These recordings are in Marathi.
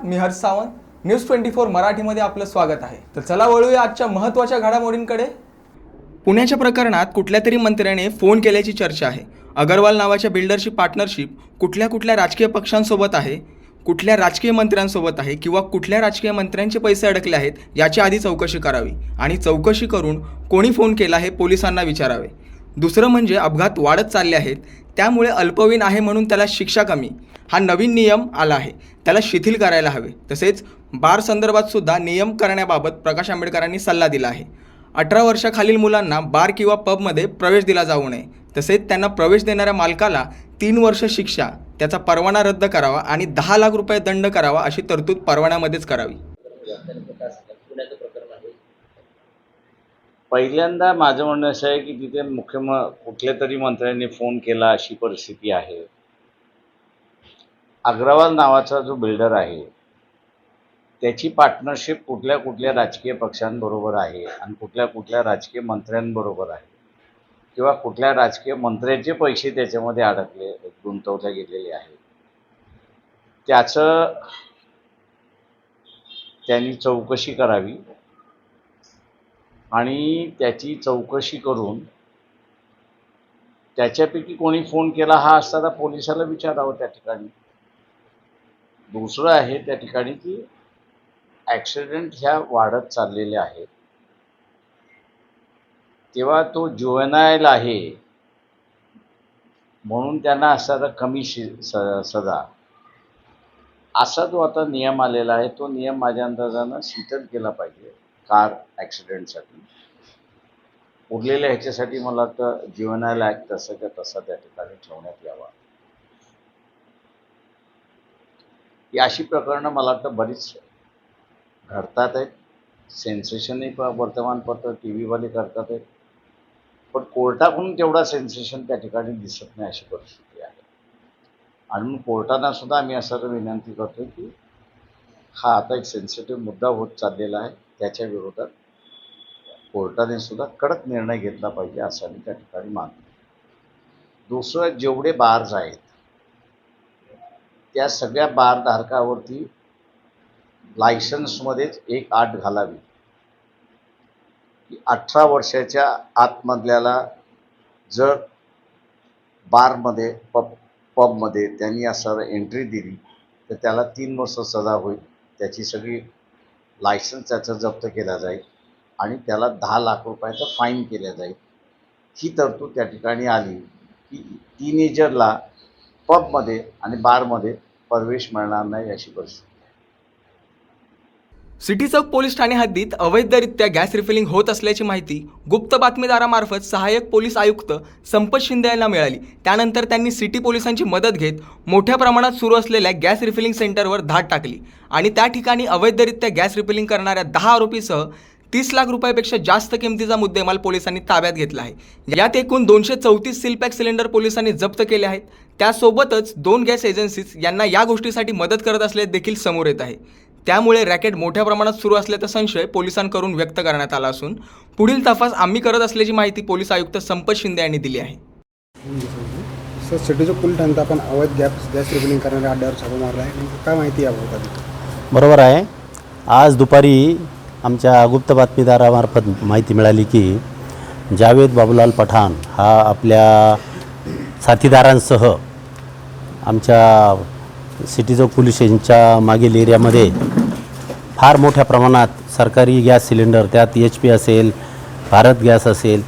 मी हर्ष सावंत. न्यूज 24 मराठीमध्ये आपलं स्वागत आहे. तर चला वळूया आजच्या महत्त्वाच्या घडामोडींकडे. पुण्याच्या प्रकरणात कुठल्या तरी मंत्र्याने फोन केल्याची चर्चा आहे. अगरवाल नावाच्या बिल्डरची पार्टनरशिप कुठल्या राजकीय पक्षांसोबत आहे, कुठल्या राजकीय मंत्र्यांसोबत आहे किंवा कुठल्या राजकीय मंत्र्यांचे पैसे अडकले आहेत याची आधी चौकशी करावी आणि चौकशी करून कोणी फोन केला हे पोलिसांना विचारावे. दुसरं म्हणजे अपघात वाढत चालले आहेत, त्यामुळे अल्पवयीन आहे म्हणून त्याला शिक्षा कमी हा नवीन नियम आला आहे, त्याला शिथिल करायला हवे. तसेच बार संदर्भात सुद्धा नियम करण्याबाबत प्रकाश आंबेडकरांनी सल्ला दिला आहे. 18 वर्षाखालील मुलांना बार किंवा पबमध्ये प्रवेश दिला जाऊ नये. तसेच त्यांना प्रवेश देणाऱ्या मालकाला 3 वर्ष शिक्षा, त्याचा परवाना रद्द करावा आणि 10 लाख रुपये दंड करावा अशी तरतूद परवान्यामध्येच करावी. पहिल्यांदा माझं म्हणणं असं आहे की तिथे कुठल्या तरी मंत्र्यांनी फोन केला अशी परिस्थिती आहे. अग्रवाल नावाचा जो बिल्डर आहे त्याची पार्टनरशिप कुठल्या राजकीय पक्षांबरोबर आहे आणि कुठल्या राजकीय मंत्र्यांबरोबर आहे किंवा कुठल्या राजकीय मंत्र्याचे पैसे त्याच्यामध्ये गुंतवले गेलेले आहेत, त्याचं त्यांनी चौकशी करावी आणि त्याची चौकशी करून त्याच्यापैकी कोणी फोन केला हा असताना पोलिसाला विचारावं त्या ठिकाणी. दुसरं आहे त्या ठिकाणी की ॲक्सिडेंट ह्या वाढत चाललेल्या आहेत, तेव्हा तो जुवेनाईल आहे म्हणून त्यांना असणारा कमी सजा असा जो आता नियम आलेला आहे तो नियम माझ्या अंदाजानं शिथिल केला पाहिजे कार ॲक्सिडेंटसाठी. उरलेल्या ह्याच्यासाठी मला वाटतं जुवेनाईल ॲक्ट तसा त्या ठिकाणी ठेवण्यात यावा. ही अशी प्रकरणं मला वाटतं बरीच घडतात आहेत. सेन्सेशनही वर्तमानपत्र टी व्हीवाले करतात आहेत, पण कोर्टाकडून तेवढा सेन्सेशन त्या ठिकाणी दिसत नाही अशी परिस्थिती आहे. आणि म्हणून कोर्टांना सुद्धा आम्ही असं विनंती करतो की हा आता एक सेन्सिटिव्ह मुद्दा होत चाललेला आहे, त्याच्या विरोधात कोर्टाने सुद्धा कडक निर्णय घेतला पाहिजे असं मी त्या ठिकाणी मानतो. दुसरं, जेवढे बार्स आहेत त्या सगळ्या बारधारकावरती लायसन्समध्येच एक अट घालावी की 18 वर्षाच्या आतमधल्याला जर बारमध्ये पबमध्ये त्यांनी असं एंट्री दिली तर त्याला 3 वर्ष सजा होईल, त्याची सगळी लायसन्स त्याचं जप्त केला जाईल आणि त्याला 10 लाख रुपयाचं फाईन केलं जाईल. ही तरतूद त्या ठिकाणी आली की टीनेजरला पबमध्ये आणि बारमध्ये प्रवेश मिळणार नाही अशी परिस्थिती. सिटी चौक पोलीस ठाणे हद्दीत अवैधरित्या गॅस रिफिलिंग होत असल्याची माहिती गुप्त बातमीदारामार्फत सहाय्यक पोलीस आयुक्त संपत शिंदे यांना मिळाली. त्यानंतर त्यांनी सिटी पोलिसांची मदत घेत मोठ्या प्रमाणात सुरू असलेल्या गॅस रिफिलिंग सेंटरवर धाड टाकली आणि त्या ठिकाणी अवैधरित्या गॅस रिफिलिंग करणाऱ्या 10 आरोपीसह 30 लाख रुपयापेक्षा जास्त किमतीचा मुद्देमाल पोलिसांनी ताब्यात घेतला आहे. यात एकूण 234 सीलपॅक सिलेंडर पोलिसांनी जप्त केले आहेत. त्यासोबतच 2 गॅस एजन्सीज यांना या गोष्टीसाठी मदत करत असल्याचे देखील समोर येत आहे. त्यामुळे रॅकेट मोठ्या प्रमाणात सुरू असल्याचा संशय पोलिसांकडून व्यक्त करण्यात आला असून पुढील तपास आम्ही करत असल्याची माहिती पोलीस आयुक्त संपत शिंदे यांनी दिली आहे. सर, सिटी चौक पोलीस ठाण्यात आपण अवैध गॅस रिफिलिंग करणाऱ्या अड्ड्यावर छापा मारला आहे, काय माहिती आहे? बरोबर आहे. आज दुपारी आमच्या गुप्त बातमीदारामार्फत माहिती मिळाली की जावेद बाबूलाल पठाण हा आपल्या साथीदारांसह आमच्या सिटी चौक पोलीस स्टेशनच्या मागील एरियामध्ये फार मोठ्या प्रमाणात सरकारी गॅस सिलेंडर, त्यात HP असेल, भारत गॅस असेल,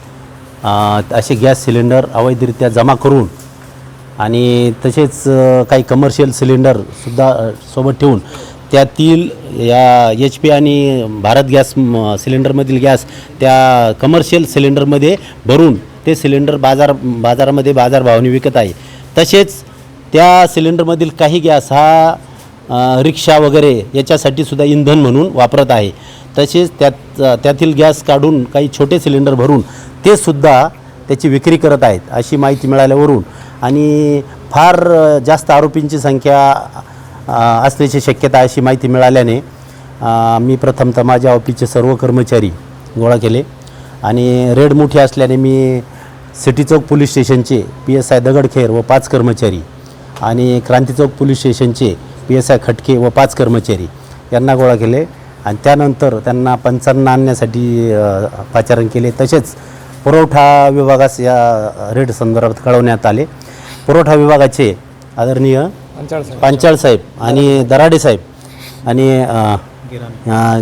असे गॅस सिलेंडर अवैधरित्या जमा करून आणि तसेच काही कमर्शियल सिलेंडरसुद्धा सोबत ठेवून त्यातील या HP आणि भारत गॅस सिलेंडरमधील गॅस त्या कमर्शियल सिलेंडरमध्ये भरून ते सिलेंडर बाजारामध्ये बाजारभावाने विकत आहे. तसेच त्या सिलेंडरमधील काही गॅस हा रिक्षा वगैरे याच्यासाठी सुद्धा इंधन म्हणून वापरत आहे. तसेच त्यातील गॅस काढून काही छोटे सिलेंडर भरून ते सुद्धा त्याची विक्री करत आहेत अशी माहिती मिळाल्यावरून आणि फार जास्त आरोपींची संख्या असल्याची शक्यता अशी माहिती मिळाल्याने मी प्रथमतः माझ्या ऑफिसचे सर्व कर्मचारी गोळा केले आणि रेड मोठी असल्याने मी सिटी चौक पोलीस स्टेशनचे PSI दगडखेर व 5 कर्मचारी आणि क्रांती चौक पोलीस स्टेशनचे PSI खटके व 5 कर्मचारी यांना गोळा केले आणि त्यानंतर त्यांना पंचांना आणण्यासाठी पाचारण केले. तसेच पुरवठा विभागास या रेड संदर्भात कळवण्यात आले. पुरवठा विभागाचे आदरणीय पांचाळ साहेब आणि दराडे साहेब आणि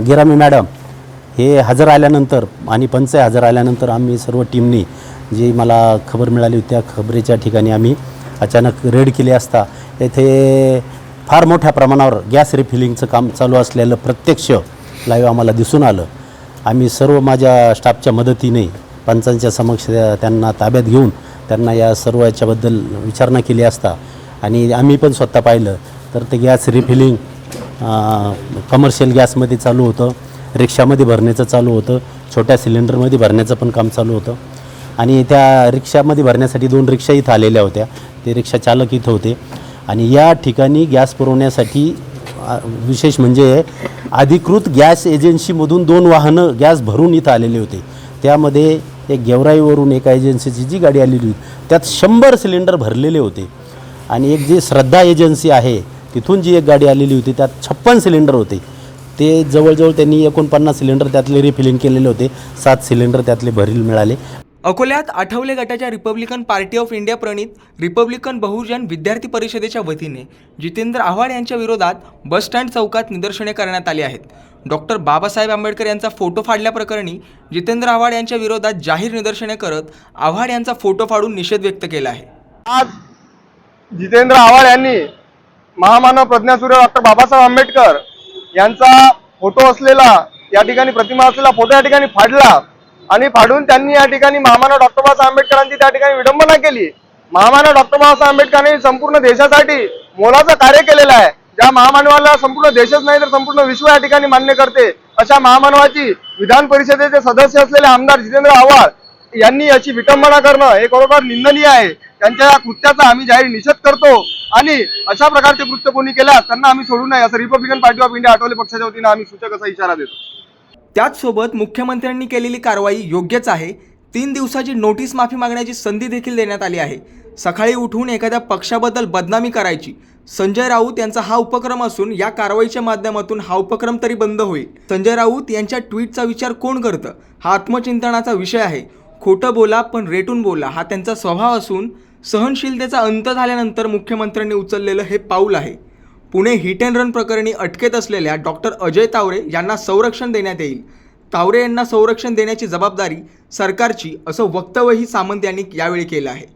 गिरामी मॅडम हे हजर आल्यानंतर आणि पंच हजर आल्यानंतर आम्ही सर्व टीमनी जी मला खबर मिळाली होती त्या खबरेच्या ठिकाणी आम्ही अचानक रेड केली असता येथे फार मोठ्या प्रमाणावर गॅस रिफिलिंगचं काम चालू असलेलं प्रत्यक्ष लाईव्ह आम्हाला दिसून आलं. आम्ही सर्व माझ्या स्टाफच्या मदतीने पंचांच्या समक्ष त्यांना ताब्यात घेऊन त्यांना या सर्व याच्याबद्दल विचारणा केली असता आणि आम्ही पण स्वतः पाहिलं तर ते गॅस रिफिलिंग कमर्शियल गॅसमध्ये चालू होतं, रिक्षामध्ये भरण्याचं चालू होतं, छोट्या सिलेंडरमध्ये भरण्याचं पण काम चालू होतं. आणि त्या रिक्षामध्ये भरण्यासाठी 2 रिक्षा इथं आलेल्या होत्या. ते रिक्षा चालक इथं होते आणि या ठिकाणी गॅस पुरवण्यासाठी विशेष म्हणजे अधिकृत गॅस एजन्सीमधून 2 वाहनं गॅस भरून इथं आलेले होते. त्यामध्ये एक गेवराईवरून एका एजन्सीची जी गाडी आलेली होती त्यात 100 सिलेंडर भरलेले होते आणि एक जी श्रद्धा एजन्सी आहे तिथून जी एक गाडी आलेली होती त्यात 56 सिलेंडर होते. ते जवळजवळ त्यांनी 49 सिलेंडर त्यातले रिफिलिंग केलेले होते. 7 सिलेंडर त्यातले भरील मिळाले. अकोल्यात आठवले गटाच्या रिपब्लिकन पार्टी ऑफ इंडिया प्रणित रिपब्लिकन बहुजन विद्यार्थी परिषदेच्या वतीने जितेंद्र आव्हाड यांच्या विरोधात बसस्टँड चौकात निदर्शने करण्यात आली आहेत. डॉक्टर बाबासाहेब आंबेडकर यांचा फोटो फाडल्याप्रकरणी जितेंद्र आव्हाड यांच्या विरोधात जाहीर निदर्शने करत आव्हाड यांचा फोटो फाडून निषेध व्यक्त केला आहे. आज जितेंद्र आव्हाड यांनी महामानव प्रज्ञासूर्य डॉक्टर बाबासाहेब आंबेडकर यांचा फोटो असलेला या ठिकाणी प्रतिमा असलेला फोटो या ठिकाणी फाडला आणि फाडून त्यांनी या ठिकाणी महामानव डॉक्टर बाबासाहेब आंबेडकरांची त्या ठिकाणी विडंबना केली. महामानव डॉक्टर बाबासाहेब आंबेडकरांनी संपूर्ण देशासाठी मोलाचं कार्य केलेलं आहे. ज्या महामानवाला संपूर्ण देशच नाही तर संपूर्ण विश्व या ठिकाणी मान्य करते अशा महामानवाची विधान परिषदेचे सदस्य असलेले आमदार जितेंद्र आव्हाड यांनी याची विटंबना करणं हे खरोखर निंदनीय आहे. त्यांच्या या कृत्याचा आम्ही जाहीर निषेध करतो आणि अशा प्रकारचे कृत्य कोणी केल्यास त्यांना आम्ही सोडू नये असं Republican party of India Athawale पक्षाच्या वतीने आम्ही सूचक असा इशारा देतो. त्याचसोबत मुख्यमंत्र्यांनी केलेली कारवाई योग्यच आहे. 3 दिवसाची नोटीस माफी मागण्याची संधी देखील देण्यात आली आहे. सकाळी उठून एखाद्या पक्षाबद्दल बदनामी करायची संजय राऊत यांचा हा उपक्रम असून या कारवाईच्या माध्यमातून हा उपक्रम तरी बंद होईल. संजय राऊत यांच्या ट्विटचा विचार कोण करतं हा आत्मचिंतनाचा विषय आहे. खोटं बोला पण रेटून बोला हा त्यांचा स्वभाव असून सहनशीलतेचा अंत झाल्यानंतर मुख्यमंत्र्यांनी उचललेलं हे पाऊल आहे. पुणे हिट अँड रन प्रकरणी अटकेत असलेल्या डॉक्टर अजय तावरे यांना संरक्षण देण्यात येईल. तावरे यांना संरक्षण देण्याची जबाबदारी सरकारची असं वक्तव्यही सामंत यांनी यावेळी केलं आहे.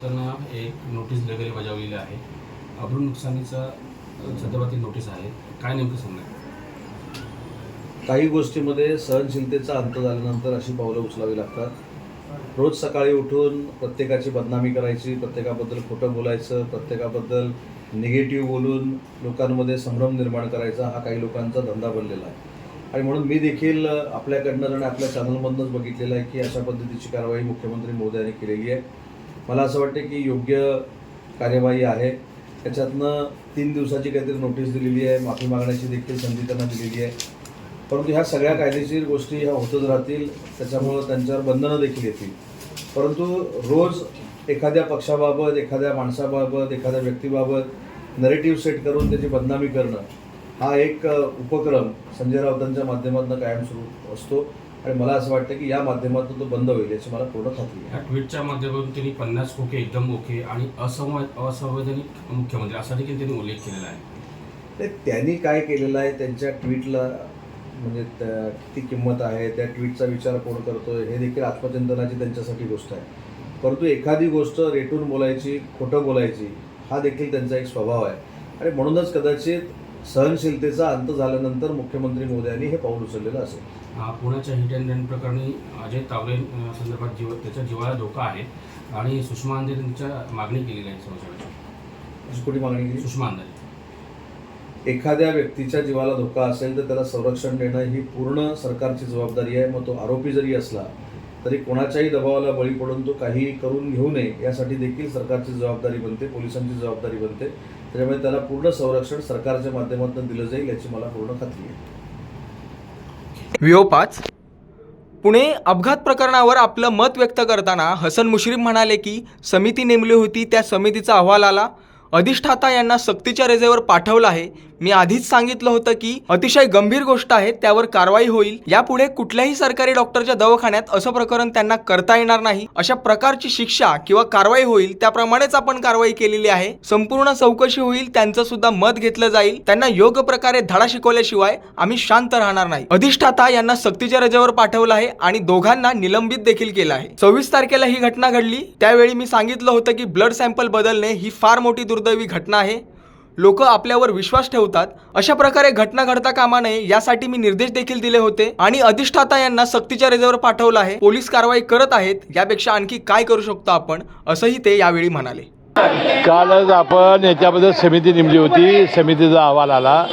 त्यांना एक नोटीस लगेच बजावलेली आहे. अब्रू नुकसानीचा संदर्भातील नोटीस आहे. काय नेमकं सांगणार? काही गोष्टीमध्ये सहनशीलतेचा अंत झाल्यानंतर अशी पावलं उचलावी लागतात. रोज सकाळी उठून प्रत्येकाची बदनामी करायची, प्रत्येकाबद्दल खोटं बोलायचं, प्रत्येकाबद्दल निगेटिव्ह बोलून लोकांमध्ये संभ्रम निर्माण करायचा हा काही लोकांचा धंदा बनलेला आहे. आणि म्हणून मी देखील आपल्याकडनं आणि आपल्या चॅनलमधूनच बघितलेलं आहे की अशा पद्धतीची कारवाई मुख्यमंत्री महोदयांनी केलेली आहे. मला असं वाटतं की योग्य कार्यवाही आहे. त्याच्यातनं 3 दिवसाची काहीतरी नोटीस दिलेली आहे, माफी मागण्याची देखील संधी त्यांना दिलेली आहे. परंतु ह्या सगळ्या कायदेशीर गोष्टी ह्या होतच राहतील, त्याच्यामुळं त्यांच्यावर बंधनं देखील येतील. परंतु रोज एखाद्या पक्षाबाबत, एखाद्या माणसाबाबत, एखाद्या व्यक्तीबाबत नरेटिव्ह सेट करून त्याची बदनामी करणं हा एक उपक्रम संजय राऊतांच्या माध्यमातून कायम सुरू असतो आणि मला असं वाटतं की या माध्यमातून तो बंद होईल याची मला पूर्ण खात्री आहे. या ट्विटच्या माध्यमातून त्यांनी 50 खोके एकदम ओके आणि असंवैधानिक मुख्यमंत्री असा देखील त्यांनी उल्लेख केलेला आहे. त्यांनी काय केलेलं आहे त्यांच्या ट्विटला म्हणजे किती किंमत आहे, त्या ट्विटचा विचार कोण करतोय हे देखील आत्मचिंतनाची त्यांच्यासाठी गोष्ट आहे. परंतु एखादी गोष्ट रेटून बोलायची, खोटं बोलायची हा देखील त्यांचा एक स्वभाव आहे आणि म्हणूनच कदाचित सहनशीलतेचा अंत झाल्यानंतर मुख्यमंत्री मोदयांनी हे पाऊल उचललेलं असेल. पुण्याच्या हिट अँड रन प्रकरणी अजय तावरे संदर्भात त्याच्या जीवाला धोका आहे आणि सुषमा अंधारे यांच्या मागणी केलेली आहे. संशयाची अशी कुठे मागणी केली? सुषमा अंधारे. एखाद्या व्यक्तीच्या जीवाला धोका असेल तर त्याला संरक्षण देणं ही पूर्ण सरकारची जबाबदारी आहे. मग तो आरोपी जरी असला तरी कोणाच्याही दबावाला बळी पडून तो काही करून घेऊ नये यासाठी देखील सरकारची जबाबदारी बनते, पोलिसांची जबाबदारी बनते. त्याच्यामुळे त्याला पूर्ण संरक्षण सरकारच्या माध्यमातून दिलं जाईल याची मला पूर्ण खात्री आहे. व्हिओ 5 पुणे अपघात प्रकरणावर आपलं मत व्यक्त करताना हसन मुश्रीफ म्हणाले की समिती नेमली होती, त्या समितीचा अहवाल आला, अधिष्ठाता यांना सक्तीच्या रजेवर पाठवलं आहे. मी आधीच सांगितलं होतं की अतिशय गंभीर गोष्ट आहे, त्यावर कारवाई होईल. यापुढे कुठल्याही सरकारी डॉक्टरच्या दवाखान्यात असं प्रकरण त्यांना करता येणार नाही. अशा प्रकारची शिक्षा किंवा कारवाई होईल त्याप्रमाणेच आपण कारवाई केलेली आहे. संपूर्ण चौकशी होईल, त्यांचं सुद्धा मत घेतलं जाईल. त्यांना योग्य प्रकारे धडा शिकवल्याशिवाय आम्ही शांत राहणार नाही. अधिष्ठाता यांना सक्तीच्या रजेवर पाठवलं आहे आणि दोघांना निलंबित देखील केलं आहे. 24 तारखेला ही घटना घडली. त्यावेळी मी सांगितलं होतं की ब्लड सॅम्पल बदलणे ही फार मोठी दुर्दैवी घटना आहे. लोक आपल्यावर विश्वास ठेवतात. अशा प्रकारे घटना घडता कामा नये यासाठी मी निर्देश देखील दिले होते आणि अधिष्ठाता यांना सक्तीच्या रजेवर पाठवलं आहे. पोलीस कारवाई करत आहेत. यापेक्षा आणखी काय करू शकतो आपण, असंही ते यावेळी म्हणाले. कालच आपण याच्याबद्दल समिती नेमली होती. समितीचा अहवाल आला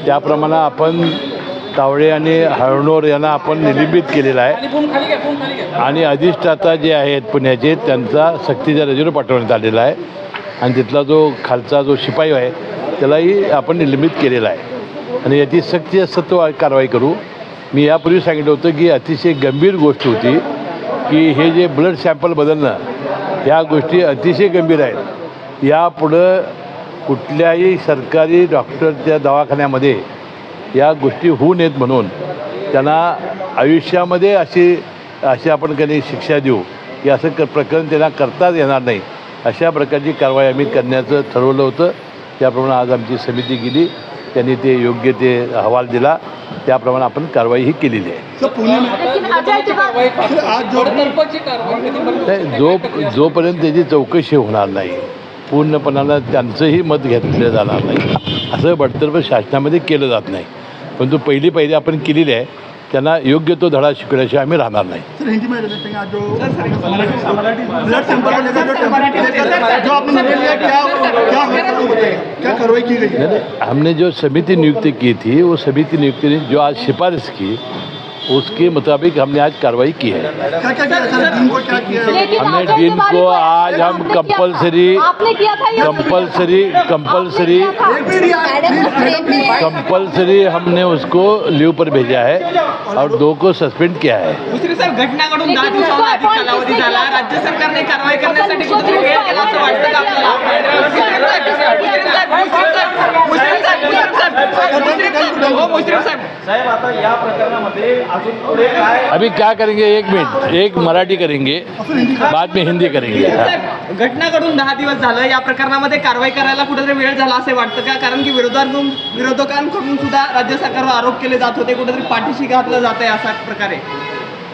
त्याप्रमाणे आपण तावडे आणि हळणोर यांना आपण निलंबित केलेला आहे आणि अधिष्ठाता जे आहेत पुण्याचे त्यांचा सक्तीच्या रजेवर पाठवण्यात आलेला आहे आणि तिथला जो खालचा जो शिपाई आहे त्यालाही आपण निलंबित केलेला आहे आणि याची सक्त कारवाई करू. मी यापूर्वी सांगितलं होतं की अतिशय गंभीर गोष्ट होती की हे जे ब्लड सॅम्पल बदलणं ह्या गोष्टी अतिशय गंभीर आहेत. यापुढं कुठल्याही सरकारी डॉक्टरच्या दवाखान्यामध्ये या गोष्टी होऊ नयेत म्हणून त्यांना आयुष्यामध्ये अशी आपण काही शिक्षा देऊ की असं प्रकरण त्यांना करताच येणार नाही. अशा प्रकारची कारवाई आम्ही करण्याचं ठरवलं होतं. त्याप्रमाणे आज आमची समिती गेली, त्यांनी ते योग्य ते अहवाल दिला, त्याप्रमाणे आपण कारवाई ही केलेली आहे. जोपर्यंत त्याची चौकशी होणार नाही, पूर्णपणानं त्यांचंही मत घेतलं जाणार नाही, असं बडतर्फ शासनामध्ये केलं जात नाही. परंतु पहिली आपण केलेली आहे, त्यांना योग्य तो धडा शिकवल्याशिवाय आम्ही राहणार नाही. हमने जो समिति नियुक्त की थी वो समिति नियुक्ति ने जो आज सिफारिश की उसके मुताबिक हमने आज कार्रवाई की है. हमने डीन को आज हम कंपल्सरी हमने उसको लीव पर भेजा है और 2 को सस्पेंड किया है. घटना घडून 10 दिवसांचा अधिक कालावधी झाला. राज्य सरकारने कारवाई करण्यासाठी कुठेतरी वेळ केला असं वाटतं का अभी क्या करेंगे, 1 मिनट, एक मराठी करेंगे, बाद में हिंदी करेंगे. घटना घडून 10 दिवस झालं. या प्रकरणामध्ये कारवाई करायला कुठेतरी वेळ झाला असे वाटतं का? कारण की विरोधकांकडून सुद्धा राज्य सरकारवर आरोप केले जात होते, कुठेतरी पाठीशी घातलं जात आहे अशा प्रकारे.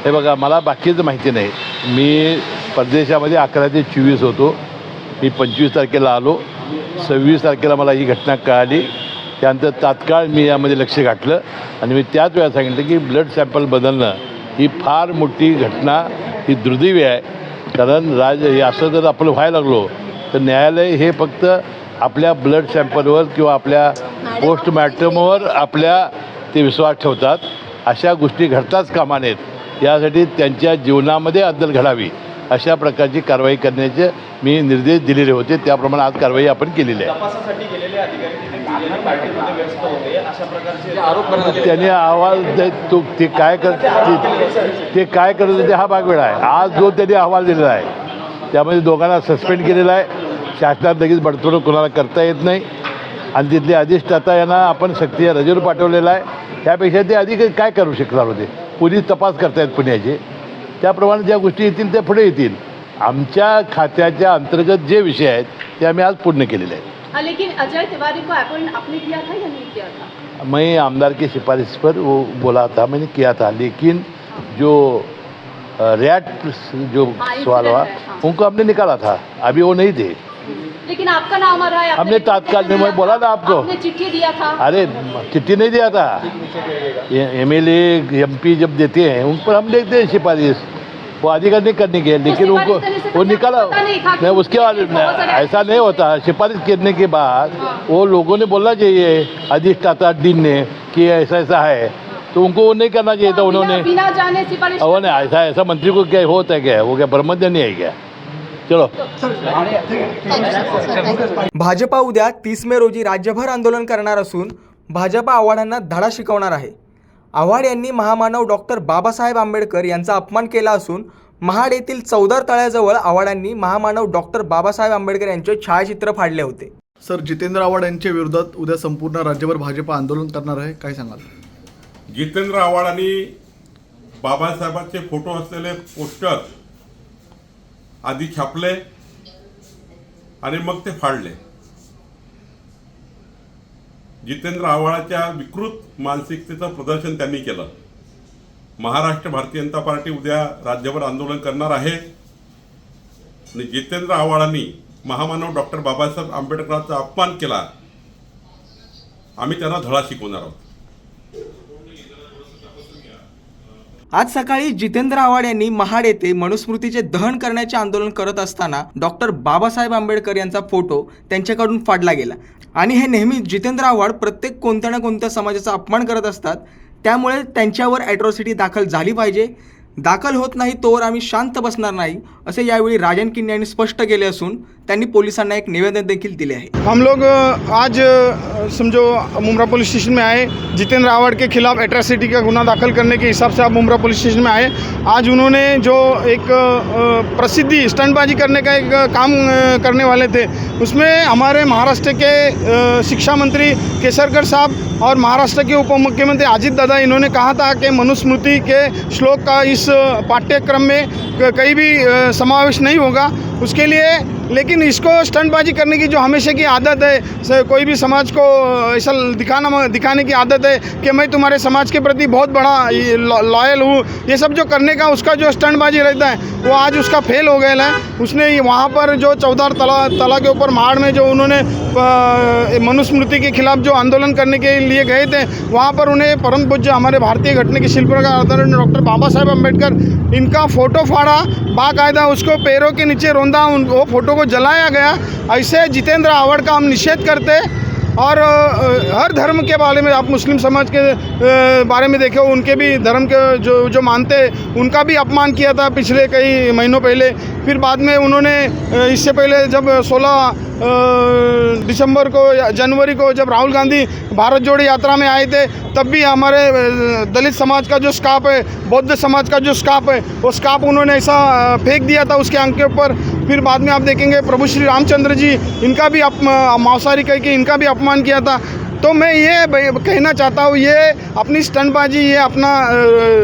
हे बघा, मला बाकीचं माहिती नाही. मी परदेशामध्ये 11 ते 24 होतो. मी 25 तारखेला आलो. 26 तारखेला मला ही घटना कळाली. त्यानंतर तात्काळ मी यामध्ये लक्ष घातलं आणि मी त्याच वेळा सांगितलं की ब्लड सॅम्पल बदलणं ही फार मोठी घटना, ही दुर्दैवी आहे. कारण असं जर आपण व्हायला लागलो तर न्यायालय हे फक्त आपल्या ब्लड सॅम्पलवर किंवा आपल्या पोस्टमॉर्टमवर आपल्या ते विश्वास ठेवतात. अशा गोष्टी घडताच कामा नयेत. यासाठी त्यांच्या जीवनामध्ये अद्दल घडावी अशा प्रकारची कारवाई करण्याचे मी निर्देश दिलेले होते. त्याप्रमाणे आज कारवाई आपण केलेली आहे. त्याने अहवाल ते काय करत होते हा भाग वेगळा आहे. आज जो त्यांनी अहवाल दिलेला आहे त्यामध्ये दोघांना सस्पेंड केलेला आहे. शासनात लगेच बडतोड कोणाला करता येत नाही आणि तिथले अधिष्ठाता यांना आपण सक्तीच्या रजेवर पाठवलेला आहे. त्यापेक्षा ते अधिक काय करू शकणार होते. पोलीस तपास करतायत पुण्याचे, त्याप्रमाणे ज्या गोष्टी येतील त्या पुढे येतील. आमच्या खात्याच्या अंतर्गत जे विषय आहेत ते आम्ही आज पूर्ण केलेले आहेत. लेकिन अजय तिवारी को अपॉइंट आपने किया था या नहीं किया था? मैं आमदार की सिफारिश पर वो बोला था, मैंने किया था, लेकिन जो रैट जो सवाल हुआ उनको हमने निकाला था, अभी वो नहीं थे. लेकिन आपका नाम आ रहा है. हमने तात्काल में मैं बोला ना आपको, आपने चिट्ठी दिया था. अरे चिट्ठी नहीं दिया था. MLA MP जब देते हैं उन पर हम देखते हैं सिफारिश, वो अधिकार नहीं करने के, लेकिन उनको वो निकाला नहीं. उसके बाद ऐसा नहीं होता. सिफारिश करने के बाद वो लोगों ने बोलना चाहिए अधिष्ठाता डीन ने कि ऐसा ऐसा है, तो उनको वो नहीं करना चाहिए था. उन्होंने बिना जाने सिफारिश. ऐसा मंत्री को क्या होता है, क्या वो क्या ब्रह्मज्ञान नहीं है क्या? चलो. भाजपा उद्या 30 मे रोजी राज्यभर आंदोलन करणार असून भाजपा आव्हाडांना धडा शिकवणार आहे. आव्हाड यांनी महामानव डॉक्टर बाबासाहेब आंबेडकर यांचा अपमान केला असून महाड येथील चौदार तळ्याजवळ आव्हाडांनी महामानव डॉक्टर बाबासाहेब आंबेडकर यांचे छायाचित्र फाडले होते. सर, जितेंद्र आव्हाड यांच्या विरोधात उद्या संपूर्ण राज्यभर भाजप आंदोलन करणार आहे, काय सांगाल? जितेंद्र आव्हाडांनी बाबासाहेबांचे फोटो असलेले पोस्टर आधी छापले आणि मग ते फाडले. जितेंद्र आव्हाडाच्या विकृत मानसिकतेचं प्रदर्शन त्यांनी केलं. महाराष्ट्र भारतीय जनता पार्टी उद्या राज्यभर आंदोलन करणार आहे आणि जितेंद्र आव्हाडांनी महामानव डॉक्टर बाबासाहेब आंबेडकरांचा अपमान केला. आम्ही त्यांना धडा शिकवणार आहोत. आज सकाळी जितेंद्र आव्हाड यांनी महाड येथे मनुस्मृतीचे दहन करण्याचे आंदोलन करत असताना डॉक्टर बाबासाहेब आंबेडकर यांचा फोटो त्यांच्याकडून फाडला गेला. आणि हे नेहमी जितेंद्र आव्हाड प्रत्येक कोणत्या ना कोणत्या समाजाचा अपमान करत असतात. त्यामुळे त्यांच्यावर ॲट्रॉसिटी दाखल झाली पाहिजे. दाखल होत नाही तोवर आम्ही शांत बसणार नाही असे यावेळी राजन किन्ने यांनी स्पष्ट केले असून त्यांनी पोलिसांना एक निवेदन देखील दिले आहे. हम लोग आज समझो मुमरा पुलिस स्टेशन में आए. जितेंद्र आव्हाड के खिलाफ एट्रॉसिटी का गुना दाखिल करने के हिसाब से आप मुमरा पुलिस स्टेशन में आए. आज उन्होंने जो एक प्रसिद्धि स्टंटबाजी करने का एक काम करने वाले थे, उसमें हमारे महाराष्ट्र के शिक्षा मंत्री केसरकर साहब और महाराष्ट्र के उप मुख्यमंत्री अजित दादा, इन्होंने कहा था कि मनुस्मृति के श्लोक का इस पाठ्यक्रम में कहीं भी समावेश नहीं होगा. उसके लिए लेकिन इसको स्टंटबाजी करने की जो हमेशा की आदत है, कोई भी समाज को ऐसा दिखाने की आदत है कि मैं तुम्हारे समाज के प्रति बहुत बड़ा लॉयल हूँ, ये सब जो करने का उसका जो स्टंटबाजी रहता है वो आज उसका फेल हो गया है. उसने वहाँ पर जो चौदार तला के ऊपर महाड़ में जो उन्होंने मनुस्मृति के खिलाफ जो आंदोलन करने के लिए गए थे, वहाँ पर उन्हें परम पूज्य हमारे भारतीय घटने के शिल्पकार आदरणीय डॉक्टर बाबा साहेब अम्बेडकर इनका फ़ोटो फाड़ा, बाकायदा उसको पैरों के नीचे रौंदा, वो फ़ोटो को जलाया गया. ऐसे जितेंद्र आव्हाड का हम निषेध करते. और हर धर्म के बारे में, आप मुस्लिम समाज के बारे में देखे, उनके भी धर्म के जो मानते हैं उनका भी अपमान किया था पिछले कई महीनों पहले. फिर बाद में उन्होंने इससे पहले जब 16 दिसंबर को या जनवरी को जब राहुल गांधी भारत जोड़ो यात्रा में आए थे, तब भी हमारे दलित समाज का जो स्कार्फ है, बौद्ध समाज का जो स्कार्फ है, वो स्कार्फ उन्होंने ऐसा फेंक दिया था उसके अंक के ऊपर. फिर बाद में आप देखेंगे प्रभु श्री रामचंद्र जी, इनका भी मांसाहारी कह के इनका भी अपमान किया था. तो मैं ये कहना चाहता हूँ, ये अपनी स्टंटबाजी, ये अपना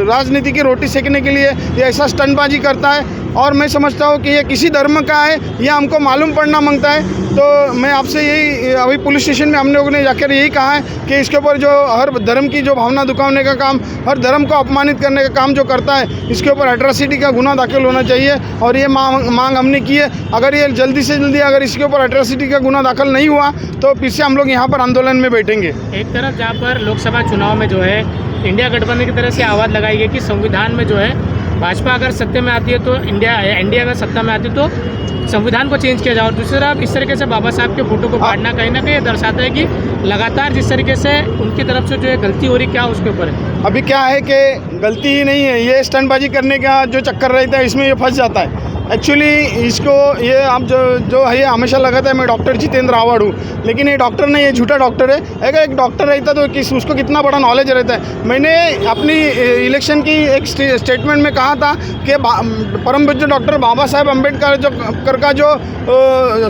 राजनीति की रोटी सेकने के लिए ये ऐसा स्टंटबाजी करता है. और मैं समझता हूँ कि ये किसी धर्म का है, ये हमको मालूम पड़ना मांगता है. तो मैं आपसे यही, अभी पुलिस स्टेशन में हम लोगों ने जाकर यही कहा है कि इसके ऊपर जो हर धर्म की जो भावना दुखाने का काम, हर धर्म को अपमानित करने का काम जो करता है, इसके ऊपर एट्रॉसिटी का गुना दाखिल होना चाहिए. और ये मांग हमने की है. अगर ये जल्दी से जल्दी अगर इसके ऊपर एट्रॉसिटी का गुना दाखिल नहीं हुआ तो फिर से हम लोग यहाँ पर आंदोलन में बैठेंगे. एक तरफ जहाँ पर लोकसभा चुनाव में जो है इंडिया गठबंधन की तरफ से आवाज़ लगाई गई कि संविधान में जो है भाजपा अगर सत्ता में आती है तो एनडीए अगर सत्ता में आती है तो संविधान को चेंज किया जाए. और दूसरी तरफ इस तरीके से बाबा साहब के फोटो को फाड़ना कहीं ना कहीं दर्शाता है कि लगातार जिस तरीके से उनकी तरफ से जो है गलती हो रही, क्या उसके ऊपर है? अभी क्या है कि गलती ही नहीं है, ये स्टंटबाजी करने का जो चक्कर रहता है इसमें ये फंस जाता है. एक्चुअली इसको ये आप जो है, ये हमेशा लगाता है मैं डॉक्टर जितेंद्र आव्हाड हूँ, लेकिन ये डॉक्टर नहीं, ये झूठा डॉक्टर है. अगर एक डॉक्टर रहता तो उसको कितना बड़ा नॉलेज रहता है. मैंने अपनी इलेक्शन की एक स्टेटमेंट में कहा था कि परम पूज्य डॉक्टर बाबा साहेब अम्बेडकर का जो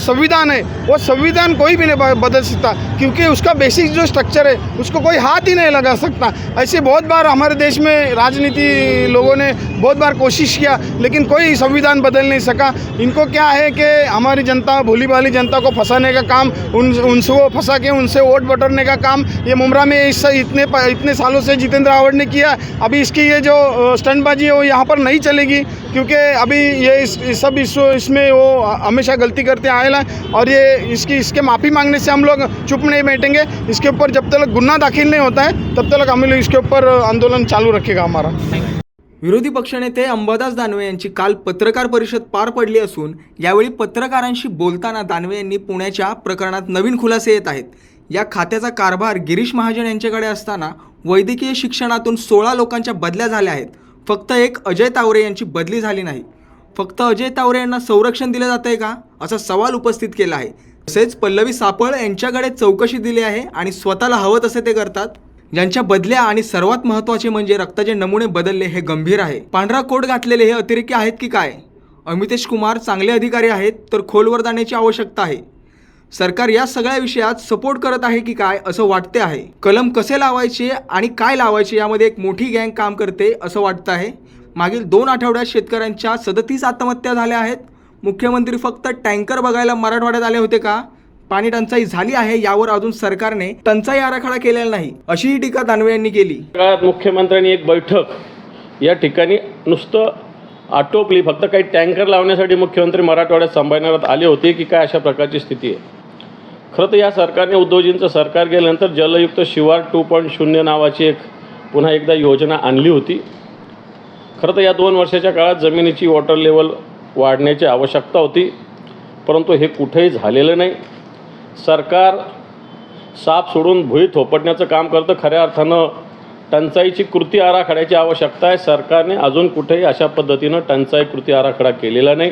संविधान है, वो संविधान कोई भी नहीं बदल सकता, क्योंकि उसका बेसिक जो स्ट्रक्चर है उसको कोई हाथ ही नहीं लगा सकता. ऐसे बहुत बार हमारे देश में राजनीति लोगों ने बहुत बार कोशिश किया, लेकिन कोई संविधान बदल नहीं सका. इनको क्या है कि हमारी जनता, भोली भाली जनता को फंसाने का काम, उनसे वो फंसा के उनसे वोट बटोरने का काम ये मुमरा में इतने सालों से जितेंद्र आव्हाड ने किया. अभी इसकी ये जो स्टंटबाजी है वो यहाँ पर नहीं चलेगी, क्योंकि अभी ये सब इसमें वो हमेशा गलती करते आएला. और ये इसके माफ़ी मांगने से हम लोग चुप नहीं बैठेंगे. इसके ऊपर जब तक गुना दाखिल नहीं होता है तब तक हम लोग इसके ऊपर आंदोलन चालू रखेगा हमारा. विरोधी पक्षनेते अंबादास दानवे यांची काल पत्रकार परिषद पार पडली असून यावेळी पत्रकारांशी बोलताना दानवे यांनी पुण्याच्या प्रकरणात नवीन खुलासे येत आहेत. या खात्याचा कारभार गिरीश महाजन यांच्याकडे असताना वैद्यकीय शिक्षणातून 16 लोकांच्या बदल्या झाल्या आहेत. फक्त एक अजय तावरे यांची बदली झाली नाही. फक्त अजय तावरे यांना संरक्षण दिलं जातंय का असा सवाल उपस्थित केला आहे. तसेच पल्लवी सापळ यांच्याकडे चौकशी दिली आहे आणि स्वतःला हवं तसे ते करतात. ज्यांच्या बदल्या आणि सर्वात महत्त्वाचे म्हणजे रक्ताचे नमुने बदलले हे गंभीर आहे. पांढरा कोट घातलेले हे अतिरेकी आहेत की काय? अमितेश कुमार चांगले अधिकारी आहेत तर खोलवर जाण्याची आवश्यकता आहे. सरकार या सगळ्या विषयात सपोर्ट करत आहे की काय असं वाटते आहे. कलम कसे लावायचे आणि काय लावायचे यामध्ये एक मोठी गँग काम करते असं वाटतं आहे. मागील 2 आठवड्यात शेतकऱ्यांच्या 37 आत्महत्या झाल्या आहेत. मुख्यमंत्री फक्त टँकर बघायला मराठवाड्यात आले होते का? पाणी टंचाई झाली आहे यावर अजून सरकारने टंचाई आराखडा केलेला नाही अशीही टीका दानवे यांनी केली. मुख्यमंत्र्यांनी एक बैठक या ठिकाणी नुसतं आटोपली, फक्त काही टँकर लावण्यासाठी मुख्यमंत्री मराठवाड्यात संभाजीनगरात आले होते की काय, अशा प्रकारची स्थिती आहे. खरं तर या सरकारने, उद्धवजींचं सरकार गेल्यानंतर जलयुक्त शिवार 2.0 नावाची एक पुन्हा एकदा योजना आणली होती. खरं तर या 2 वर्षाच्या काळात जमिनीची वॉटर लेवल वाढण्याची आवश्यकता होती, परंतु हे कुठेही झालेलं नाही. सरकार साप सोडून भुई थोपटण्याचं काम करतं. खऱ्या अर्थानं टंचाईची कृती आराखड्याची आवश्यकता आहे. सरकारने अजून कुठेही अशा पद्धतीनं टंचाई कृती आराखडा केलेला नाही.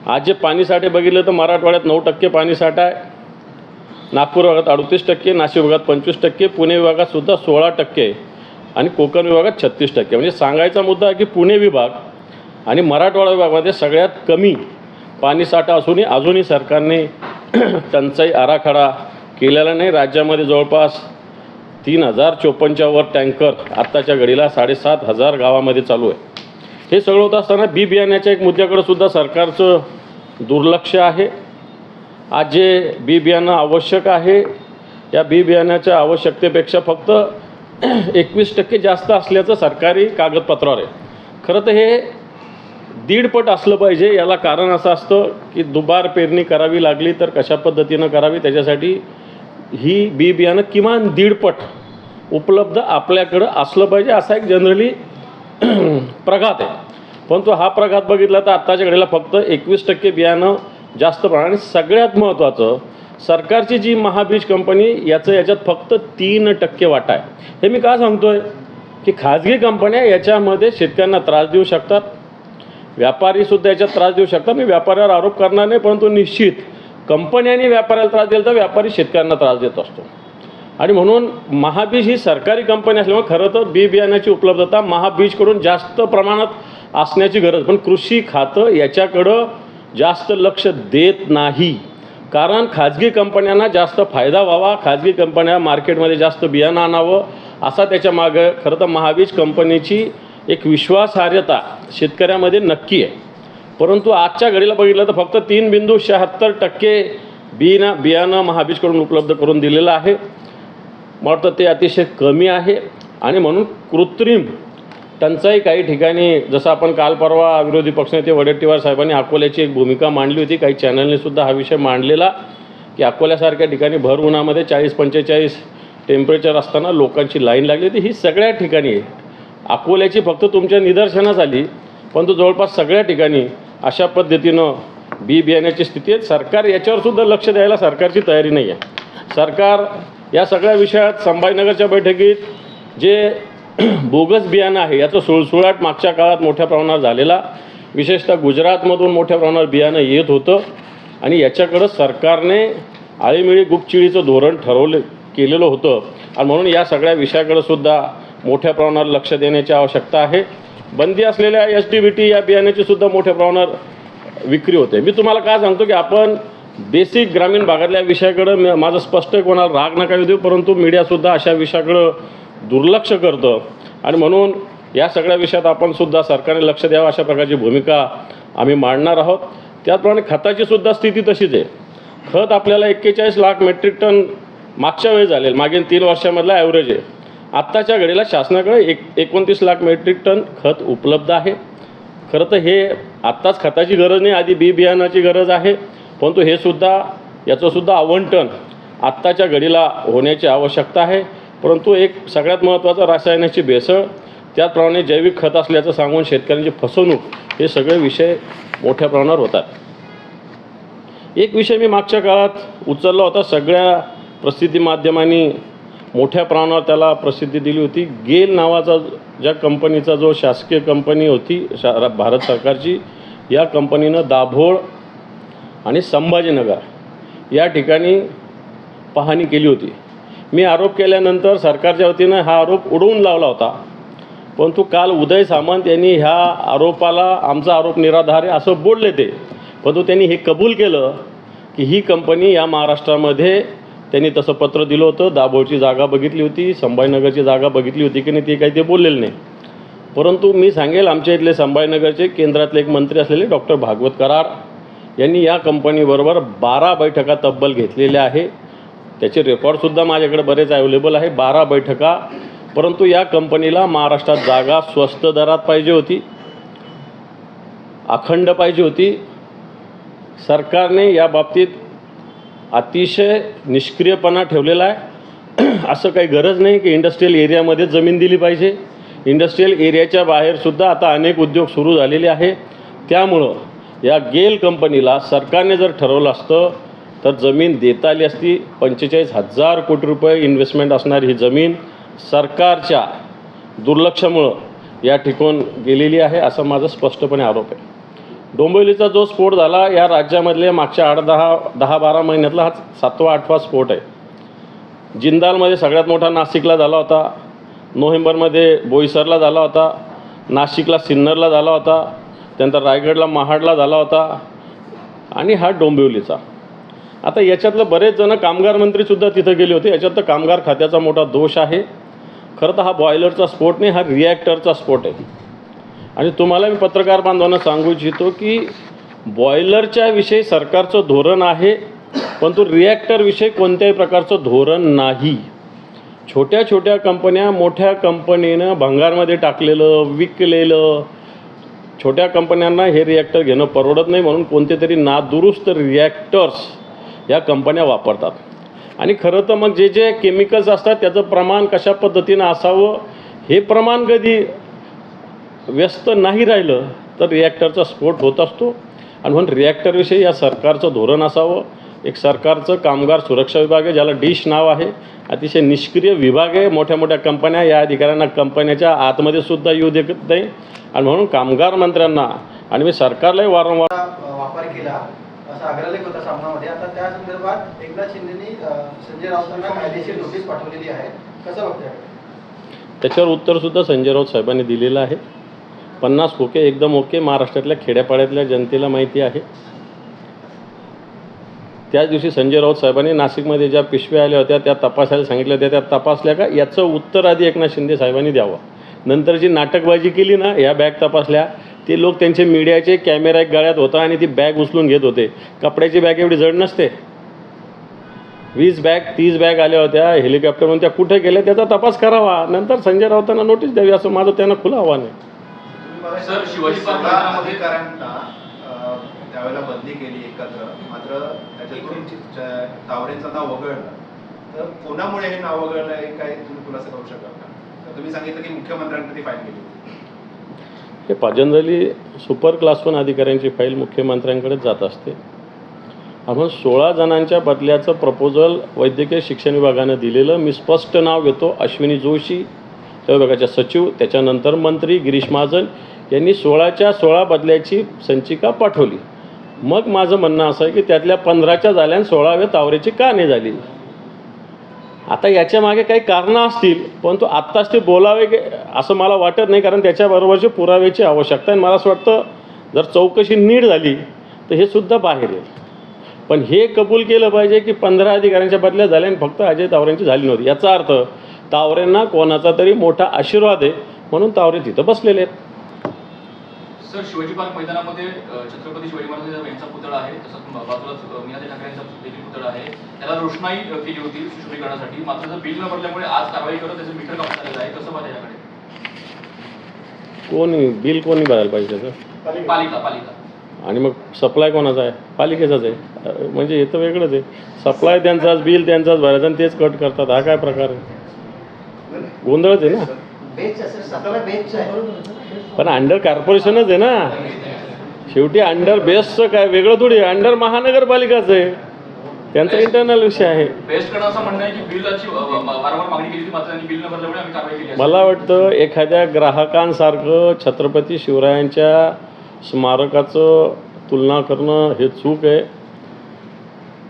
आज जे पाणीसाठे बघितलं तर मराठवाड्यात 9% पाणीसाठा आहे, नागपूर विभागात 38%, नाशिक विभागात 25%, पुणे विभागात सुद्धा 16% आणि कोकण विभागात 36%. म्हणजे सांगायचा मुद्दा आहे की पुणे विभाग आणि मराठवाडा विभागामध्ये सगळ्यात कमी पाणीसाठा असूनही अजूनही सरकारने टंचाई आराखडा केलेला नाही. राज्यामध्ये जवळपास 3054च्या वर टँकर आत्ताच्या घडीला 7500 गावामध्ये चालू आहे. हे सगळं होत असताना बी बियाण्याच्या एक मुद्द्याकडे सुद्धा सरकारचं दुर्लक्ष आहे. आज जे बी बियाणं आवश्यक आहे, या बी बियाण्याच्या आवश्यकतेपेक्षा फक्त 21% जास्त असल्याचं सरकारी कागदपत्रावर आहे. खरं तर हे 1.5 पट असलं पाहिजे. याला कारण असं असतं की दुबार पेरणी करावी लागली तर कशा पद्धतीनं करावी, त्याच्यासाठी ही बी बियाणं किमान 1.5 पट उपलब्ध आपल्याकडं असलं पाहिजे, असा एक जनरली प्रघात आहे. परंतु हा प्रघात बघितला तर आत्ताच्या घडीला फक्त 21% बियाणं जास्त प्रमाणात. आणि सगळ्यात महत्त्वाचं, सरकारची जी महाबीज कंपनी याच्यात फक्त 3% वाटा आहे. हे मी का सांगतोय की खाजगी कंपन्या याच्यामध्ये शेतकऱ्यांना त्रास देऊ शकतात, व्यापारीसुद्धा याच्यात त्रास देऊ शकतात. मी व्यापाऱ्यावर आरोप करणार नाही, परंतु निश्चित कंपन्यांनी व्यापाऱ्याला त्रास दिला तर व्यापारी शेतकऱ्यांना त्रास देत असतो. आणि म्हणून महाबीज ही सरकारी कंपनी असल्यामुळे खरं तर बी बियाण्याची उपलब्धता महाबीजकडून जास्त प्रमाणात असण्याची गरज, पण कृषी खातं याच्याकडं जास्त लक्ष देत नाही. कारण खाजगी कंपन्यांना जास्त फायदा व्हावा, खाजगी कंपन्या मार्केटमध्ये जास्त बियाणं आणावं असा त्याच्या मागं खरं तर महाबीज कंपनीची एक विश्वासार्हता शेतकऱ्यामध्ये नक्की आहे. परंतु आजच्या घडीला बघितलं तर फक्त 3.76% बियाणं महाबीजकडून उपलब्ध करून दिलेलं आहे. मला वाटतं ते अतिशय कमी आहे. आणि म्हणून कृत्रिम टंचाई काही ठिकाणी, जसं आपण काल परवा विरोधी पक्षनेते वडेट्टीवार साहेबांनी अकोल्याची एक भूमिका मांडली होती, काही चॅनलने सुद्धा हा विषय मांडलेला की अकोल्यासारख्या ठिकाणी भर उन्हामध्ये 40-45 टेम्परेचर असताना लोकांची लाईन लागली होती. ही सगळ्या ठिकाणी आहे. अकोल्याची फक्त तुमच्या निदर्शनास आली, परंतु जवळपास सगळ्या ठिकाणी अशा पद्धतीनं बी बियाण्याची स्थिती आहे. सरकार याच्यावर सुद्धा लक्ष द्यायला सरकारची तयारी नाही आहे. सरकार या सगळ्या विषयात संभाजीनगरच्या बैठकीत जे बोगस बियाणं आहे याचं सुळसुळाट मागच्या काळात मोठ्या प्रमाणावर झालेला, विशेषतः गुजरातमधून मोठ्या प्रमाणावर बियाणं येत होतं आणि याच्याकडं सरकारने आळीमिळी गुपचिळीचं धोरण केलेलं होतं. आणि म्हणून या सगळ्या विषयाकडं सुद्धा मोठ्या प्रमाणावर लक्ष देण्याची आवश्यकता आहे. बंदी असलेल्या STBT या बियाण्याची सुद्धा मोठ्या प्रमाणावर विक्री होते. मी तुम्हाला काय सांगतो की आपण बेसिक ग्रामीण भागातल्या विषयाकडं, माझं स्पष्ट कोणाला राग नका देऊ, परंतु मीडियासुद्धा अशा विषयाकडं दुर्लक्ष करतं. आणि म्हणून या सगळ्या विषयात आपण सुद्धा सरकारने लक्ष द्यावं अशा प्रकारची भूमिका आम्ही मांडणार आहोत. त्याचप्रमाणे खताची सुद्धा स्थिती तशीच आहे. खत आपल्याला 41 लाख मेट्रिक टन मागच्या वेळी झालेलं, मागील 3 वर्षामधला ॲव्हरेज आहे. आत्ताच्या घडीला शासनाकडे 29 लाख मेट्रिक टन खत उपलब्ध आहे. खरं तर हे आत्ताच खताची गरज नाही, आधी बी बियाणाची गरज आहे. परंतु हे सुद्धा, याचंसुद्धा आवंटन आत्ताच्या घडीला होण्याची आवश्यकता आहे. परंतु एक सगळ्यात महत्त्वाचं, रासायनिकची भेसळ, त्याचप्रमाणे जैविक खत असल्याचं सांगून शेतकऱ्यांची फसवणूक, हे सगळे विषय मोठ्या प्रमाणावर होतात. एक विषय मी मागच्या काळात उचलला होता, सगळ्या प्रसिद्धी माध्यमांनी मोठ्या प्रमाणावर त्याला प्रसिद्धी दिली होती. गेल नावाचा ज्या कंपनीचा जो शासकीय कंपनी होती भारत सरकारची, या कंपनीनं दाभोळ आणि संभाजीनगर या ठिकाणी पाहणी केली होती. मी आरोप केल्यानंतर सरकारच्या वतीनं हा आरोप उडवून लावला होता, परंतु काल उदय सामंत यांनी ह्या आरोपाला आमचा आरोप निराधार आहे असं बोलले ते, परंतु त्यांनी हे कबूल केलं की ही कंपनी या महाराष्ट्रामध्ये, त्यांनी तसं पत्र दिलं होतं, दाभोळची जागा बघितली होती, संभाजीनगरची जागा बघितली होती की नाही ते काही ते बोललेलं नाही. परंतु मी सांगेल, आमच्या इथले संभाजीनगरचे केंद्रातले एक मंत्री असलेले डॉक्टर भागवत कराड यांनी या कंपनीबरोबर 12 बैठका तब्बल घेतलेल्या आहे. त्याचे रेकॉर्डसुद्धा माझ्याकडे बरेच अवेलेबल आहे, 12 बैठका. परंतु या कंपनीला महाराष्ट्रात जागा स्वस्त दरात पाहिजे होती, अखंड पाहिजे होती. सरकारने या बाबतीत अतिशय निष्क्रियपणा ठेवलेला आहे. असं काही गरज नाही की इंडस्ट्रियल एरियामध्ये जमीन दिली पाहिजे. इंडस्ट्रियल एरियाच्या बाहेरसुद्धा आता अनेक उद्योग सुरू झालेले आहे. त्यामुळं या गेल कंपनीला सरकारने जर ठरवलं असतं तर जमीन देता आली असती. 45,000 कोटी रुपये इन्व्हेस्टमेंट असणारी ही जमीन सरकारच्या दुर्लक्षामुळं या ठिकाण गेलेली आहे, असा माझा स्पष्टपणे आरोप आहे. डोंबिवलीचा जो स्फोट झाला या राज्यामधले मागच्या 10-12 महिन्यातला हा 7वा-8वा स्फोट आहे. जिंदालमध्ये सगळ्यात मोठा नाशिकला झाला होता, नोव्हेंबरमध्ये बोईसरला झाला होता, नाशिकला सिन्नरला झाला होता, त्यानंतर रायगडला महाडला झाला होता आणि हा डोंबिवलीचा. आता याच्यातलं बरेच जण कामगार मंत्रीसुद्धा तिथं गेले होते. याच्यात तर कामगार खात्याचा मोठा दोष आहे. खरं तर हा बॉयलरचा स्फोट नाही, हा रिॲक्टरचा स्फोट आहे. आणि तुम्हाला मी पत्रकार बांधवांना सांगू इच्छितो की बॉयलरच्या विषयी सरकारचं धोरण आहे, परंतु रिॲक्टरविषयी कोणत्याही प्रकारचं धोरण नाही. छोट्या छोट्या कंपन्या मोठ्या कंपनीनं भंगारमध्ये टाकलेलं, विकलेलं. छोट्या कंपन्यांना हे रिॲक्टर घेणं परवडत नाही, म्हणून कोणते तरी नादुरुस्त रिॲक्टर्स या कंपन्या वापरतात. आणि खरं तर मग जे जे केमिकल्स असतात त्याचं प्रमाण कशा पद्धतीनं असावं, हे प्रमाण कधी व्यस्त नाही राहिलं तर रिॲक्टरचा स्फोट होत असतो. आणि म्हणून रिॲक्टरविषयी या सरकारचं धोरण असावं. एक सरकारचं कामगार सुरक्षा विभाग आहे, ज्याला डिश नाव आहे, अतिशय निष्क्रिय विभाग आहे. मोठ्या मोठ्या कंपन्या या अधिकाऱ्यांना कंपन्याच्या आतमध्ये सुद्धा येऊ देत नाही. आणि म्हणून कामगार मंत्र्यांना आणि मी सरकारलाही वारंवार वापर केला असा आग्रहलेख होता सामनामध्ये. आता त्या संदर्भात एकनाथ शिंदेंनी संजय राऊतांना कायदेशीर नोटीस पाठवलेली आहे, कसं बघताय? त्याच्यावर उत्तरसुद्धा संजय राऊत साहेबांनी दिलेलं आहे. 50 खोके एकदम ओके, महाराष्ट्रातल्या खेड्यापाड्यातल्या जनतेला माहिती आहे. त्याच दिवशी संजय राऊत साहेबांनी नाशिकमध्ये ज्या पिशव्या आल्या होत्या त्या तपासायला सांगितल्या होत्या, त्या तपासल्या का याचं उत्तर आधी एकनाथ शिंदे साहेबांनी द्यावं. नंतर जी नाटकबाजी केली ना, ह्या बॅग तपासल्या, ते लोक त्यांचे मीडियाचे कॅमेरा एक गळ्यात होता आणि ती बॅग उचलून घेत होते. कपड्याची बॅग एवढी जड नसते. 20 बॅग 30 बॅग आल्या होत्या हेलिकॉप्टरमधून, त्या कुठे गेल्या त्याचा तपास करावा. नंतर संजय राऊतांना नोटीस द्यावी, असं माझं त्यांना खुलं आव्हान आहे. सर, शिवाजी पार्क अधिकाऱ्यांना त्यावेळेला बदली केली एकत्र, मात्र त्याच्यातून तावरेंचं नाव वगळलं. तर कोणामुळे हे नाव वगळलं आहे, काय तुम्ही खुलासा करू शकाल का? तर तुम्ही सांगितलं की मुख्यमंत्र्यांकडे ती फाईल गेली होती. हे पाजंजली सुपर क्लास 1 अधिकाऱ्यांची फाईल मुख्यमंत्र्यांकडेच जात असते. आपण 16 जणांच्या बदल्याचं प्रपोजल वैद्यकीय शिक्षण विभागानं दिलेलं. मी स्पष्ट नाव घेतो, अश्विनी जोशी त्या विभागाच्या सचिव, त्याच्यानंतर मंत्री गिरीश महाजन यांनी 16च्या 16 बदल्याची संचिका पाठवली. मग माझं म्हणणं असं आहे की त्यातल्या 15च्या झाल्या, 16व्या तावरेची का नाही झाली? आता याच्या मागे काही कारणं असतील, परंतु आत्ताच ते बोलावे असं मला वाटत नाही, कारण त्याच्याबरोबरची पुराव्याची आवश्यकता आहे. मला असं वाटतं जर चौकशी नीट झाली तर हे सुद्धा बाहेर येईल. पण हे कबूल केलं पाहिजे की 15 अधिकाऱ्यांच्या बदल्या झाल्या आणि फक्त अजय तावरेंची झाली नव्हती. याचा अर्थ तावरेंना कोणाचा तरी मोठा आशीर्वाद आहे, म्हणून तावरे तिथं बसलेले आहेत. सर, शिवाजी पार्क मैदानामध्ये छत्रपती शिवाजी महाराज यांचा पुतळा आहे, तसंच बाजूलाच मीनाताई ठाकरे यांचा देखील पुतळा आहे. त्याला रोषणाई केली होती सुशोभीकरणासाठी, मात्र जर बिल न भरल्यामुळे आज कारवाई करत त्याचं मीटर कापण्यात आलेलं आहे. कसं पाहिजे याकडे? बिल कोणी भरायला पाहिजे त्याचं? पालिका. आणि मग सप्लाय कोणाचा आहे? पालिकेचाच आहे. म्हणजे हे तर वेगळंच आहे. सप्लाय त्यांचाच, बिल त्यांचाच भरायचं आणि तेच कट करतात. हा काय प्रकार आहे? गोंधळच आहे ना. पण अंडर कॉर्पोरेशनच आहे ना शेवटी. अंडर बेस्टचं काय वेगळं थोडी, अंडर महानगरपालिकाच आहे, त्यांचा इंटरनल विषय आहे. बेस्ट करणं असं म्हणणं आहे की बिलाची वारंवार मागणी केली होती, मात्र त्यांनी बिल न भरल्यामुळे आम्ही कारवाई केली. मला वाटतं एखाद्या ग्राहकांसारखं छत्रपती शिवरायांच्या स्मारकाचं तुलना करणं हे चूक आहे.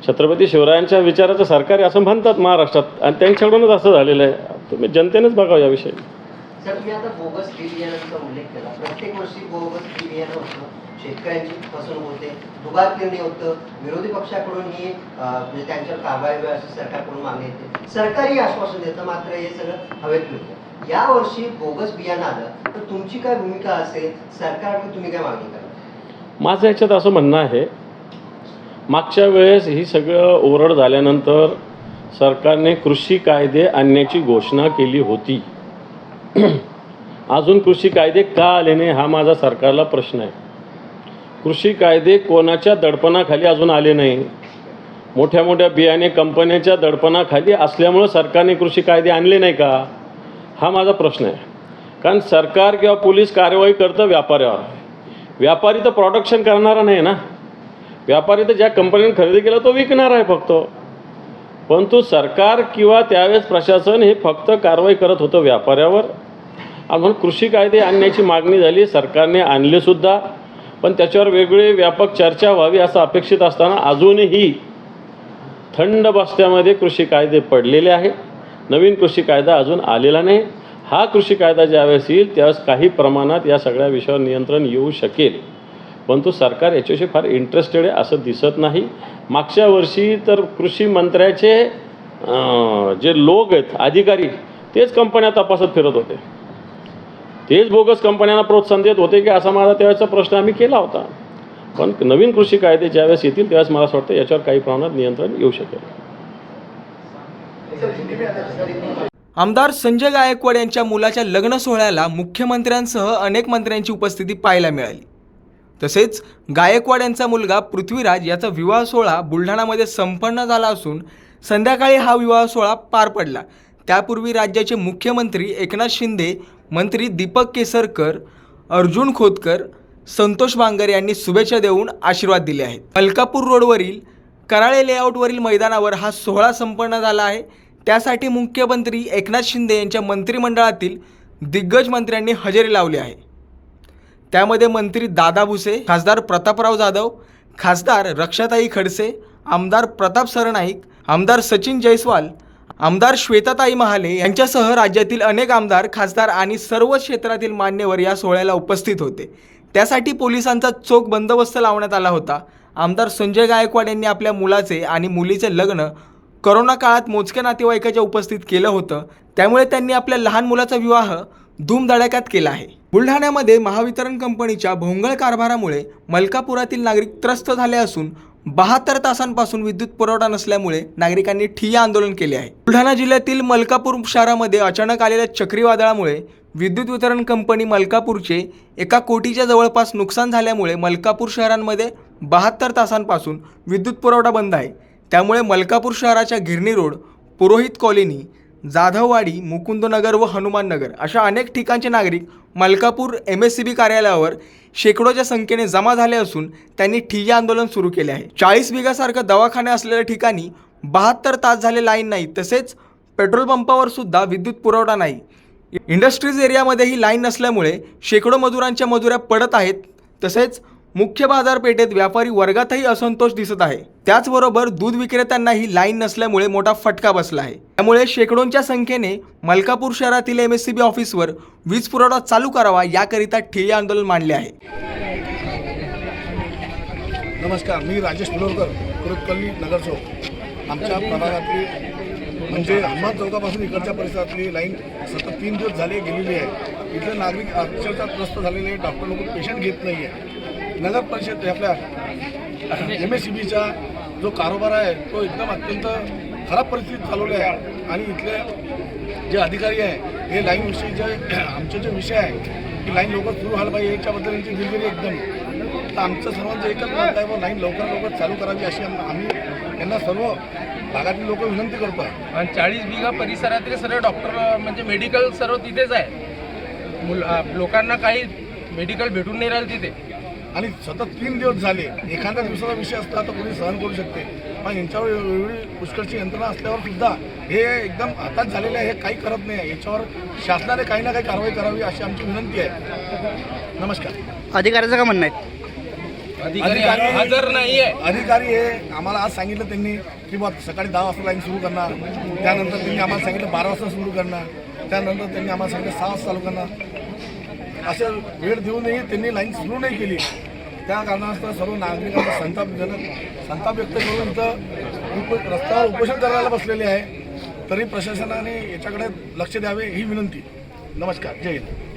छत्रपती शिवरायांच्या विचाराचं सरकार आहे असं म्हणतात महाराष्ट्रात, आणि त्यांच्याकडूनच असं झालेलं आहे. तुम्ही जनतेनेच बघावं याविषयी. सर, तुम्ही आता बोगस बी बियाणांचा उल्लेख केला. प्रत्येक वर्षी बोगस बी बियाणं होतं, शेतकऱ्यांची फसवणूक होते, दुबार पेरणी होतं, विरोधी पक्षाकडून ही म्हणजे त्यांच्यावर कारवाई अशी सरकारकडून मागणी येते, सरकारही आश्वासन देतं, मात्र हे सगळं हवेत मिळतं. या वर्षी बोगस बियाणं आलं तर तुमची काय भूमिका असेल, सरकारकडून तुम्ही काय मागणी करा? माझं याच्यात असं म्हणणं आहे, मागच्या वेळेस ही सगळं ओरड झाल्यानंतर सरकारने कृषी कायदे आणण्याची घोषणा केली होती. अजून कृषी कायदे का आले नाही हा माझा सरकारला प्रश्न आहे. कृषी कायदे कोणाच्या दडपणाखाली अजून आले नाही. मोठ्या मोठ्या बियाणे कंपन्यांच्या दडपणाखाली असल्यामुळं सरकारने कृषी कायदे आणले नाही का हा माझा प्रश्न आहे. कारण सरकार किंवा पोलीस कारवाई करतं व्यापाऱ्यावर. व्यापारी तर प्रोडक्शन करणारा नाही ना. व्यापारी तर ज्या कंपनीने खरेदी केला तो विकणार आहे फक्त. परंतु सरकार किंवा त्यावेळेस प्रशासन हे फक्त कारवाई करत होतं व्यापाऱ्यावर. आणि म्हणून कृषी कायदे आणण्याची मागणी झाली, सरकारने आणलेसुद्धा, पण त्याच्यावर वेगवेगळी व्यापक चर्चा व्हावी असं अपेक्षित असताना अजूनही थंड बस्त्यामध्ये कृषी कायदे पडलेले आहे. नवीन कृषी कायदा अजून आलेला नाही. हा कृषी कायदा ज्यावेळेस येईल त्यावेळेस काही प्रमाणात या सगळ्या विषयावर नियंत्रण येऊ शकेल, परंतु सरकार याच्याविषयी फार इंटरेस्टेड आहे असं दिसत नाही. मागच्या वर्षी तर कृषी मंत्र्याचे जे लोक आहेत अधिकारी तेच कंपन्या तपासत फिरत होते, तेच बोगस कंपन्यांना प्रोत्साहन देत होते की असा माझा त्यावेळेचा प्रश्न आम्ही केला होता. पण नवीन कृषी कायदे ज्यावेळेस येतील त्यावेळेस मला असं वाटतं याच्यावर काही प्रमाणात नियंत्रण येऊ शकेल. आमदार संजय गायकवाड यांच्या मुलाच्या लग्न सोहळ्याला मुख्यमंत्र्यांसह अनेक मंत्र्यांची उपस्थिती पाहायला मिळाली. तसेच गायकवाड यांचा मुलगा पृथ्वीराज याचा विवाह सोहळा बुलढाणामध्ये संपन्न झाला असून संध्याकाळी हा विवाह सोहळा पार पडला. त्यापूर्वी राज्याचे मुख्यमंत्री एकनाथ शिंदे, मंत्री दीपक केसरकर, अर्जुन खोतकर, संतोष बांगर यांनी शुभेच्छा देऊन आशीर्वाद दिले आहेत. मलकापूर रोडवरील कराळे लेआउटवरील मैदानावर हा सोहळा संपन्न झाला आहे. त्यासाठी मुख्यमंत्री एकनाथ शिंदे यांच्या मंत्रिमंडळातील दिग्गज मंत्र्यांनी हजेरी लावली आहे. त्यामध्ये मंत्री दादा भुसे, खासदार प्रतापराव जाधव, खासदार रक्षाताई खडसे, आमदार प्रताप सरनाईक, आमदार सचिन जयस्वाल, आमदार श्वेताताई महाले यांच्यासह राज्यातील अनेक आमदार, खासदार आणि सर्व क्षेत्रातील मान्यवर या सोहळ्याला उपस्थित होते. त्यासाठी पोलिसांचा चोख बंदोबस्त लावण्यात आला होता. आमदार संजय गायकवाड यांनी आपल्या मुलाचे आणि मुलीचे लग्न कोरोना काळात मोजक्या नातेवाईकाच्या उपस्थित केलं होतं, त्यामुळे त्यांनी आपल्या लहान मुलाचा विवाह धूमधडाक्यात केला आहे. बुलढाण्यामध्ये महावितरण कंपनीच्या भोंगळ कारभारामुळे मलकापुरातील नागरिक त्रस्त झाले असून 72 तासांपासून विद्युत पुरवठा नसल्यामुळे नागरिकांनी ठिय्या आंदोलन केले आहे. बुलढाणा जिल्ह्यातील मलकापूर शहरामध्ये अचानक आलेल्या चक्रीवादळामुळे विद्युत वितरण कंपनी मलकापूरचे 1 कोटीच्या जवळपास नुकसान झाल्यामुळे मलकापूर शहरांमध्ये 72 तासांपासून विद्युत पुरवठा बंद आहे. त्यामुळे मलकापूर शहराच्या गिरणी रोड, पुरोहित कॉलनी, जाधववाडी, मुकुंदनगर व हनुमाननगर अशा अनेक ठिकाणचे नागरिक मलकापूर MSCB कार्यालयावर शेकडोच्या संख्येने जमा झाले असून त्यांनी ठिय्या आंदोलन सुरू केले आहे. 40 बिघासारखं दवाखाने असलेल्या ठिकाणी 72 तास झाले लाईन नाही. तसेच पेट्रोल पंपावर सुद्धा विद्युत पुरवठा नाही. इंडस्ट्रीज एरियामध्येही लाईन नसल्यामुळे शेकडो मजुरांच्या मजुऱ्या पडत आहेत. तसेच मुख्य बाजारपेठेत व्यापारी वर्गातही असंतोष दिसत आहे. त्याचबरोबर दूध विक्रेत्यांनाही लाईन नसल्यामुळे मोठा फटका बसला आहे. त्यामुळे शेकडोंच्या संख्येने मलकापूर शहरातील MSCB ऑफिसवर वीज पुरवठा चालू करावा याकरिता ठिय्या आंदोलन मांडले आहे. नमस्कार, मी राजेश पिलोरकर, पुरोहित कॉलनी, नगर चौक. आमच्या प्रभागातली म्हणजे हनुमान चौकापासून इकडच्या परिसरातली लाईन सतत 3 दिवस झाले गेलेली आहे. इथले नागरिक अक्षरशः त्रस्त झालेले, डॉक्टर लोक पेशंट घेत नाही आहे. नगर परिषद आपल्या MSCBचा जो कारोबार आहे तो एकदम अत्यंत खराब परिस्थितीत चालवला आहे. आणि इथले जे अधिकारी आहे हे लाईनविषयी जे आमचे जे विषय आहे की लाईन लवकर सुरू व्हायला पाहिजे याच्याबद्दल यांची दिलगिरी एकदम. तर आमचं सर्वांचं एकच मत आहे व लाईन लवकर चालू करावी अशी आम्ही यांना सर्व भागातील लोक विनंती करतो आहे. आणि 40 बिघा परिसरातील सर्व डॉक्टर म्हणजे मेडिकल सर्व तिथेच आहे. लोकांना काही मेडिकल भेटून नाही राहिलं तिथे. आणि सतत 3 दिवस झाले. एखाद्या दिवसाचा विषय असता तर कोणी सहन करू शकते, पण यांच्यावर एवढी पुष्कळची यंत्रणा असल्यावर सुद्धा हे एकदम हातात झालेलं आहे. हे काही करत नाही. याच्यावर शासनाने काही ना काही कारवाई करावी अशी आमची विनंती आहे. नमस्कार. अधिकाऱ्याचं का म्हणणं आहे? अधिकारी हजर नाही आहे. अधिकारी हे आम्हाला आज सांगितलं त्यांनी की बा सकाळी 10 वाजता लाईन सुरू करणार, त्यानंतर त्यांनी आम्हाला सांगितलं 12 वाजता सुरू करणार, त्यानंतर त्यांनी आम्हाला सांगितलं 6 वाजता चालू करणार. असं वेळ देऊनही त्यांनी लाईन सुरू नाही केली. त्या कारणास्तव सर्व नागरिकांचा संताप व्यक्त करून इथं रस्त्यावर उपोषण करायला बसलेले आहे. तरी प्रशासनाने याच्याकडे लक्ष द्यावे ही विनंती. नमस्कार, जय हिंद.